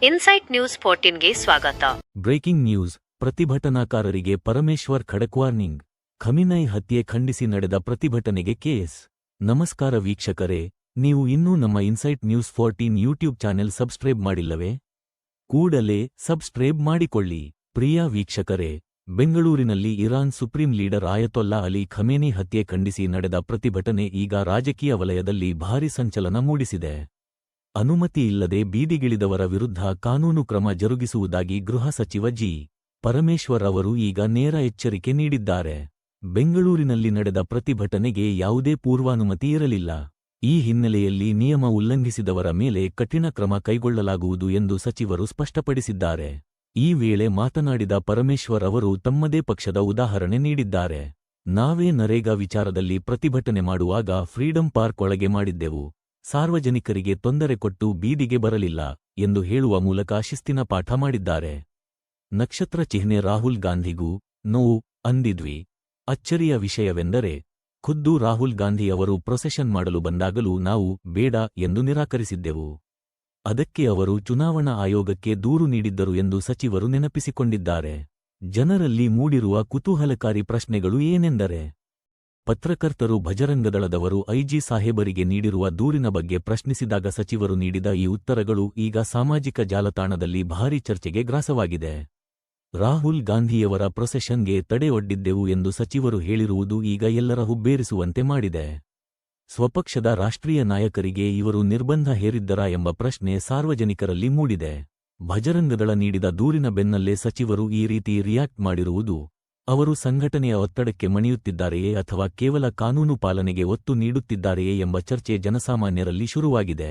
Insight news 14ಗೆ ಸ್ವಾಗತ. Breaking news. ಪ್ರತಿಭಟನಾಕಾರರಿಗೆ Parameshwar ಖಡಕ್ warning. ಖಮೀನೈ ಹತ್ಯೆ ಖಂಡಿಸಿ ನಡೆದ ಪ್ರತಿಭಟನೆಗೆ ಕೇಸ್. ನಮಸ್ಕಾರ ವೀಕ್ಷಕರೇ, ನೀವು ಇನ್ನೂ ನಮ್ಮ insight news 14 YouTube channel subscribe ಮಾಡಿಲ್ಲವೇ? ಕೂಡಲೇ ಸಬ್ಸ್ಕ್ರೈಬ್ ಮಾಡಿಕೊಳ್ಳಿ. ಪ್ರಿಯ ವೀಕ್ಷಕರೇ, ಬೆಂಗಳೂರಿನಲ್ಲಿ Iran supreme leader Ayatollah Ali Khamenei ಹತ್ಯೆ ಖಂಡಿಸಿ ನಡೆದ ಪ್ರತಿಭಟನೆ ಈಗ ರಾಜಕೀಯ ವಲಯದಲ್ಲಿ ಭಾರೀ ಸಂಚಲನ ಮೂಡಿಸಿದೆ. ಅನುಮತಿ ಇಲ್ಲದೆ ಬೀದಿಗಿಳಿದವರ ವಿರುದ್ಧ ಕಾನೂನು ಕ್ರಮ ಜರುಗಿಸುವುದಾಗಿ ಗೃಹ ಸಚಿವ ಜಿ. ಪರಮೇಶ್ವರ್ ಅವರು ಈಗ ನೇರ ಎಚ್ಚರಿಕೆ ನೀಡಿದ್ದಾರೆ. ಬೆಂಗಳೂರಿನಲ್ಲಿ ನಡೆದ ಪ್ರತಿಭಟನೆಗೆ ಯಾವುದೇ ಪೂರ್ವಾನುಮತಿ ಇರಲಿಲ್ಲ. ಈ ಹಿನ್ನೆಲೆಯಲ್ಲಿ ನಿಯಮ ಉಲ್ಲಂಘಿಸಿದವರ ಮೇಲೆ ಕಠಿಣ ಕ್ರಮ ಕೈಗೊಳ್ಳಲಾಗುವುದು ಎಂದು ಸಚಿವರು ಸ್ಪಷ್ಟಪಡಿಸಿದ್ದಾರೆ. ಈ ವೇಳೆ ಮಾತನಾಡಿದ ಪರಮೇಶ್ವರ್ ಅವರು ತಮ್ಮದೇ ಪಕ್ಷದ ಉದಾಹರಣೆ ನೀಡಿದ್ದಾರೆ. ನಾವೇ ನರೇಗಾ ವಿಚಾರದಲ್ಲಿ ಪ್ರತಿಭಟನೆ ಮಾಡುವಾಗ ಫ್ರೀಡಂ ಪಾರ್ಕ್ ಒಳಗೆ ಮಾಡಿದ್ದೆವು, ಸಾರ್ವಜನಿಕರಿಗೆ ತೊಂದರೆ ಕೊಟ್ಟು ಬೀದಿಗೆ ಬರಲಿಲ್ಲ ಎಂದು ಹೇಳುವ ಮೂಲಕ ಶಿಸ್ತಿನ ಪಾಠ ಮಾಡಿದ್ದಾರೆ. ನಕ್ಷತ್ರ ಚಿಹ್ನೆ ರಾಹುಲ್ ಗಾಂಧಿಗೂ ನೋವು ಅಂದಿದ್ವಿ. ಅಚ್ಚರಿಯ ವಿಷಯವೆಂದರೆ, ಖುದ್ದು ರಾಹುಲ್ ಗಾಂಧಿ ಅವರು ಪ್ರೊಸೆಷನ್ ಮಾಡಲು ಬಂದಾಗಲೂ ನಾವು ಬೇಡ ಎಂದು ನಿರಾಕರಿಸಿದ್ದೆವು. ಅದಕ್ಕೆ ಅವರು ಚುನಾವಣಾ ಆಯೋಗಕ್ಕೆ ದೂರು ನೀಡಿದ್ದರು ಎಂದು ಸಚಿವರು ನೆನಪಿಸಿಕೊಂಡಿದ್ದಾರೆ. ಜನರಲ್ಲಿ ಮೂಡಿರುವ ಕುತೂಹಲಕಾರಿ ಪ್ರಶ್ನೆಗಳು ಏನೆಂದರೆ, ಪತ್ರಕರ್ತರು ಭಜರಂಗದಳದವರು ಐಜಿ ಸಾಹೇಬರಿಗೆ ನೀಡಿರುವ ದೂರಿನ ಬಗ್ಗೆ ಪ್ರಶ್ನಿಸಿದಾಗ ಸಚಿವರು ನೀಡಿದ ಈ ಉತ್ತರಗಳು ಈಗ ಸಾಮಾಜಿಕ ಜಾಲತಾಣದಲ್ಲಿ ಭಾರೀ ಚರ್ಚೆಗೆ ಗ್ರಾಸವಾಗಿದೆ. ರಾಹುಲ್ ಗಾಂಧಿಯವರ ಪ್ರೊಸೆಷನ್ಗೆ ತಡೆಯೊಡ್ಡಿದ್ದೆವು ಎಂದು ಸಚಿವರು ಹೇಳಿರುವುದು ಈಗ ಎಲ್ಲರ ಹುಬ್ಬೇರಿಸುವಂತೆ ಮಾಡಿದೆ. ಸ್ವಪಕ್ಷದ ರಾಷ್ಟ್ರೀಯ ನಾಯಕರಿಗೆ ಇವರು ನಿರ್ಬಂಧ ಹೇರಿದ್ದರಾ ಎಂಬ ಪ್ರಶ್ನೆ ಸಾರ್ವಜನಿಕರಲ್ಲಿ ಮೂಡಿದೆ. ಭಜರಂಗದಳ ನೀಡಿದ ದೂರಿನ ಬೆನ್ನಲ್ಲೇ ಸಚಿವರು ಈ ರೀತಿ ರಿಯಾಕ್ಟ್ ಮಾಡಿರುವುದು, ಅವರು ಸಂಘಟನೆಯ ಒತ್ತಡಕ್ಕೆ ಮಣಿಯುತ್ತಿದ್ದಾರೆಯೇ ಅಥವಾ ಕೇವಲ ಕಾನೂನು ಪಾಲನೆಗೆ ಒತ್ತು ನೀಡುತ್ತಿದ್ದಾರೆಯೇ ಎಂಬ ಚರ್ಚೆ ಜನಸಾಮಾನ್ಯರಲ್ಲಿ ಶುರುವಾಗಿದೆ.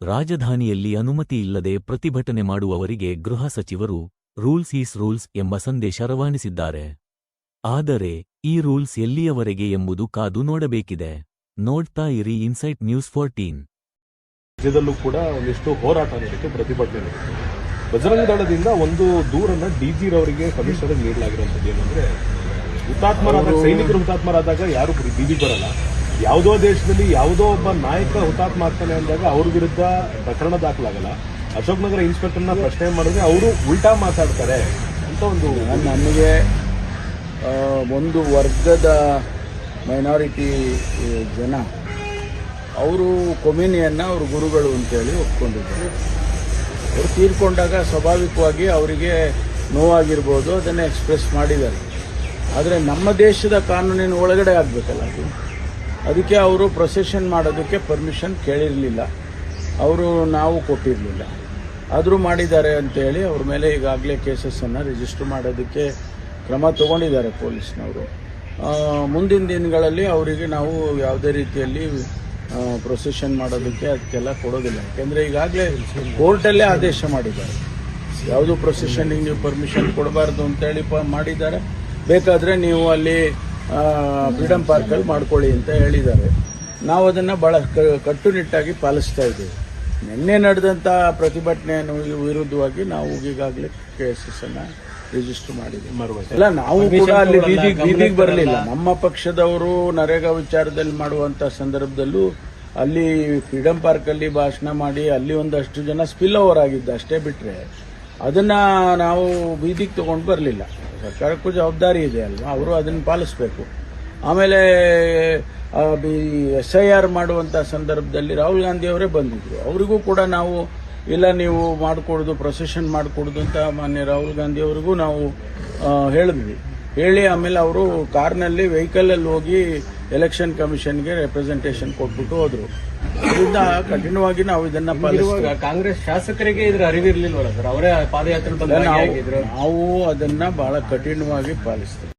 ರಾಜಧಾನಿಯಲ್ಲಿ ಅನುಮತಿ ಇಲ್ಲದೆ ಪ್ರತಿಭಟನೆ ಮಾಡುವವರಿಗೆ ಗೃಹ ಸಚಿವರು ರೂಲ್ಸ್ ಈಸ್ ರೂಲ್ಸ್ ಎಂಬ ಸಂದೇಶ ರವಾನಿಸಿದ್ದಾರೆ. ಆದರೆ ಈ ರೂಲ್ಸ್ ಎಲ್ಲಿಯವರೆಗೆ ಎಂಬುದು ಕಾದು ನೋಡಬೇಕಿದೆ. ನೋಡ್ತಾ ಇರಿ ಇನ್ಸೈಟ್ ನ್ಯೂಸ್ 14. ರಾಜ್ಯದಲ್ಲೂ ಕೂಡ ಒಂದಿಷ್ಟು ಹೋರಾಟ ನಡೀತು, ಪ್ರತಿಭಟನೆ ನಡೀತು. ಬಜರಂಗ ದಳದಿಂದ ಒಂದು ದೂರನ್ನ ಡಿಜಿರವರಿಗೆ ಕಮಿಷನರ್ ನೀಡಲಾಗಿರುವಂಥದ್ದು ಏನಂದ್ರೆ, ಹುತಾತ್ಮರಾದಾಗ ಸೈನಿಕರು ಹುತಾತ್ಮರಾದಾಗ ಯಾರು ಬೀದಿ ಬರಲ್ಲ. ಯಾವುದೋ ದೇಶದಲ್ಲಿ ಯಾವುದೋ ಒಬ್ಬ ನಾಯಕ ಹುತಾತ್ಮ ಆಗ್ತಾನೆ ಅಂದಾಗ ಅವ್ರ ವಿರುದ್ಧ ಪ್ರಕರಣ ದಾಖಲಾಗಲ್ಲ. ಅಶೋಕ್ ನಗರ ಇನ್ಸ್ಪೆಕ್ಟರ್ನ ಪ್ರಶ್ನೆ ಮಾಡಿದ್ರೆ ಅವರು ಉಲ್ಟಾ ಮಾತಾಡ್ತಾರೆ ಅಂತ ಒಂದು. ನಮಗೆ ಒಂದು ವರ್ಗದ ಮೈನಾರಿಟಿ ಜನ ಅವರು ಖೊಮೇನಿಯನ್ನ ಅವರು ಗುರುಗಳು ಅಂತೇಳಿ ಒಪ್ಕೊಂಡಿದ್ದಾರೆ. ಅವರು ತೀರ್ಕೊಂಡಾಗ ಸ್ವಾಭಾವಿಕವಾಗಿ ಅವರಿಗೆ ನೋವಾಗಿರ್ಬೋದು, ಅದನ್ನು ಎಕ್ಸ್ಪ್ರೆಸ್ ಮಾಡಿದ್ದಾರೆ. ಆದರೆ ನಮ್ಮ ದೇಶದ ಕಾನೂನಿನ ಒಳಗಡೆ ಆಗಬೇಕಲ್ಲ ಅದು. ಅದಕ್ಕೆ ಅವರು ಪ್ರೊಸೆಷನ್ ಮಾಡೋದಕ್ಕೆ ಪರ್ಮಿಷನ್ ಕೇಳಿರಲಿಲ್ಲ, ಅವರು ನಾವು ಕೊಟ್ಟಿರಲಿಲ್ಲ. ಆದರೂ ಮಾಡಿದ್ದಾರೆ ಅಂತೇಳಿ ಅವ್ರ ಮೇಲೆ ಈಗಾಗಲೇ ಕೇಸಸ್ಸನ್ನು ರಿಜಿಸ್ಟರ್ ಮಾಡೋದಕ್ಕೆ ಕ್ರಮ ತಗೊಂಡಿದ್ದಾರೆ ಪೊಲೀಸ್ನವರು. ಮುಂದಿನ ದಿನಗಳಲ್ಲಿ ಅವರಿಗೆ ನಾವು ಯಾವುದೇ ರೀತಿಯಲ್ಲಿ ಪ್ರೊಸೆಷನ್ ಮಾಡೋದಕ್ಕೆ ಅದಕ್ಕೆಲ್ಲ ಕೊಡೋದಿಲ್ಲ. ಯಾಕೆಂದರೆ ಈಗಾಗಲೇ ಕೋರ್ಟಲ್ಲೇ ಆದೇಶ ಮಾಡಿದ್ದಾರೆ, ಯಾವುದು ಪ್ರೊಸೆಷನ್ನಿಗೆ ನೀವು ಪರ್ಮಿಷನ್ ಕೊಡಬಾರ್ದು ಅಂತೇಳಿ ಮಾಡಿದ್ದಾರೆ. ಬೇಕಾದರೆ ನೀವು ಅಲ್ಲಿ ಫ್ರೀಡಂ ಪಾರ್ಕಲ್ಲಿ ಮಾಡ್ಕೊಳ್ಳಿ ಅಂತ ಹೇಳಿದ್ದಾರೆ. ನಾವು ಅದನ್ನು ಭಾಳ ಕಟ್ಟುನಿಟ್ಟಾಗಿ ಪಾಲಿಸ್ತಾ ಇದ್ದೇವೆ. ನಿನ್ನೆ ನಡೆದಂಥ ಪ್ರತಿಭಟನೆಯನ್ನು ವಿರುದ್ಧವಾಗಿ ನಾವು ಈಗಾಗಲೇ ಕೇಸಸ್ಸನ್ನು ರಿಜಿಸ್ಟರ್ ಮಾಡಿದ್ದೀವಿ. ಇಲ್ಲ, ನಾವು ಕೂಡ ಅಲ್ಲಿ ಬೀದಿಗೆ ಬರಲಿಲ್ಲ. ನಮ್ಮ ಪಕ್ಷದವರು ನರೇಗಾ ವಿಚಾರದಲ್ಲಿ ಮಾಡುವಂಥ ಸಂದರ್ಭದಲ್ಲೂ ಅಲ್ಲಿ ಫ್ರೀಡಂ ಪಾರ್ಕಲ್ಲಿ ಭಾಷಣ ಮಾಡಿ ಅಲ್ಲಿ ಒಂದಷ್ಟು ಜನ ಸ್ಪಿಲ್ ಓವರ್ ಆಗಿದ್ದ ಅಷ್ಟೇ ಬಿಟ್ಟರೆ ಅದನ್ನು ನಾವು ಬೀದಿಗೆ ತಗೊಂಡು ಬರಲಿಲ್ಲ. ಸರ್ಕಾರಕ್ಕೂ ಜವಾಬ್ದಾರಿ ಇದೆ ಅಲ್ವಾ, ಅವರು ಅದನ್ನು ಪಾಲಿಸಬೇಕು. ಆಮೇಲೆ SIR ಮಾಡುವಂಥ ಸಂದರ್ಭದಲ್ಲಿ ರಾಹುಲ್ ಗಾಂಧಿ ಅವರೇ ಬಂದಿದ್ರು. ಅವರಿಗೂ ಕೂಡ ನಾವು ಇಲ್ಲ ನೀವು ಮಾಡಿಕೊಡೋದು, ಪ್ರೊಸೆಷನ್ ಮಾಡಿಕೊಡೋದು ಅಂತ ಮಾನ್ಯ ರಾಹುಲ್ ಗಾಂಧಿ ಅವರಿಗೂ ನಾವು ಹೇಳಿ ಆಮೇಲೆ ಅವರು ಕಾರ್ನಲ್ಲಿ ವೆಹಿಕಲಲ್ಲಿ ಹೋಗಿ ಎಲೆಕ್ಷನ್ ಕಮಿಷನ್ಗೆ ರೆಪ್ರೆಸೆಂಟೇಷನ್ ಕೊಟ್ಬಿಟ್ಟು ಹೋದ್ರು. ಅದರಿಂದ ಕಠಿಣವಾಗಿ ನಾವು ಇದನ್ನ ಪಾಲಿಸ್ತೀವಿ. ಕಾಂಗ್ರೆಸ್ ಶಾಸಕರಿಗೆ ಇದರ ಅರಿವಿರ್ಲಿಲ್ವಲ್ಲ ಸರ್, ಅವರೇ ಪಾದಯಾತ್ರೆ ನಾವು ಅದನ್ನ ಬಹಳ ಕಠಿಣವಾಗಿ ಪಾಲಿಸ್ತೀವಿ.